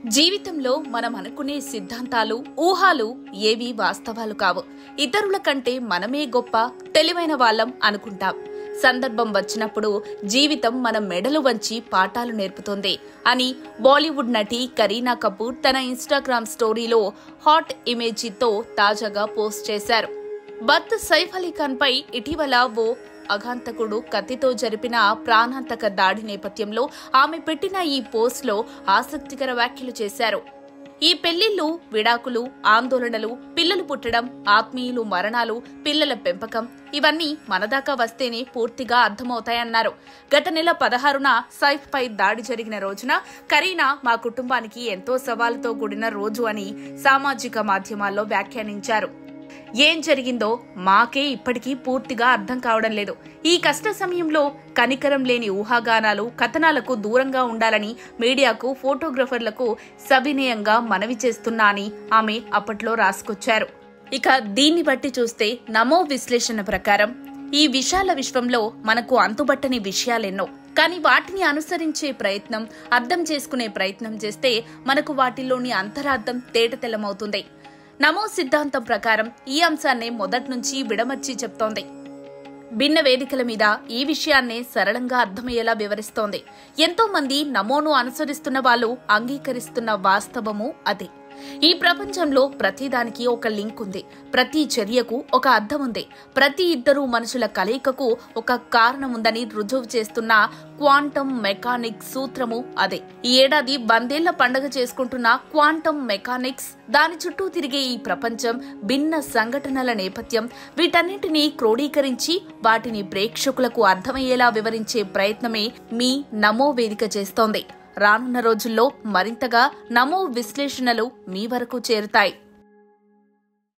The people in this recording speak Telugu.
జీవితంలో మనం అనుకునే సిద్ధాంతాలు ఊహాలు ఏవి వాస్తవాలు కావు. ఇతరుల కంటే మనమే గొప్ప తెలివైన వాళ్ళం అనుకుంటాం. సందర్భం వచ్చినప్పుడు జీవితం మన మెడలు వంచి పాఠాలు నేర్పుతుంది అని బాలీవుడ్ నటి కరీనా కపూర్ తన ఇన్స్టాగ్రామ్ స్టోరీలో హాట్ ఇమేజీతో తాజాగా పోస్ట్ చేశారు. భర్త సైఫ్ అలీ ఖాన్ పై ఇటీవల ఓ అఘాంతకుడు కత్తితో జరిపిన ప్రాణాంతక దాడి నేపథ్యంలో ఆమె పెట్టిన ఈ పోస్ట్లో ఆసక్తికర వ్యాఖ్యలు చేశారు. ఈ పెళ్లిళ్లు, విడాకులు, ఆందోళనలు, పిల్లలు పుట్టడం, ఆత్మీయులు మరణాలు, పిల్లల పెంపకం ఇవన్నీ మనదాకా వస్తేనే పూర్తిగా అర్థమవుతాయన్నారు. గత నెల 16న సైఫ్ పై దాడి జరిగిన రోజున కరీనా మా కుటుంబానికి ఎంతో సవాలుతో కూడిన రోజు అని సామాజిక మాధ్యమాల్లో వ్యాఖ్యానించారు. ఏం జరిగిందో మాకే ఇప్పటికీ పూర్తిగా అర్థం కావడం లేదు. ఈ కష్ట సమయంలో కనికరం లేని ఊహాగానాలు, కథనాలకు దూరంగా ఉండాలని మీడియాకు, ఫోటోగ్రఫర్లకు సవినయంగా మనవి చేస్తున్నా అని ఆమె అప్పట్లో రాసుకొచ్చారు. ఇక దీన్ని బట్టి చూస్తే నమో విశ్లేషణ ప్రకారం ఈ విశాల విశ్వంలో మనకు అంతుబట్టని విషయాలెన్నో. కానీ వాటిని అనుసరించే ప్రయత్నం, అర్థం చేసుకునే ప్రయత్నం చేస్తే మనకు వాటిలోని అంతరార్థం తేటతెల్లమవుతుంది. నమో సిద్ధాంతం ప్రకారం ఈ అంశాన్నే మొదటి నుంచి విడమర్చి చెప్తోంది. భిన్న వేదికల మీద ఈ విషయాన్నే సరళంగా అర్థమయ్యేలా వివరిస్తోంది. ఎంతో మంది నమోను అనుసరిస్తున్న వాళ్ళు అంగీకరిస్తున్న వాస్తవము అదే. ఈ ప్రపంచంలో ప్రతిదానికి ఒక లింక్ ఉంది. ప్రతి చర్యకు ఒక అర్థం ఉంది. ప్రతి ఇద్దరు మనుషుల కలయికకు ఒక కారణం ఉందని రుజువు చేస్తున్న క్వాంటమ్ మెకానిక్స్ సూత్రము అదే. ఈ ఏడాది 100 ఏళ్ల పండుగ చేసుకుంటున్న క్వాంటమ్ మెకానిక్స్, దాని చుట్టూ తిరిగే ఈ ప్రపంచం, భిన్న సంఘటనల నేపథ్యం, వీటన్నింటినీ క్రోడీకరించి వాటిని ప్రేక్షకులకు అర్థమయ్యేలా వివరించే ప్రయత్నమే మీ నమో వేదిక చేస్తోంది. రానున్న రోజుల్లో మరింతగా నమో విశ్లేషణలు మీ వరకు చేరుతాయి.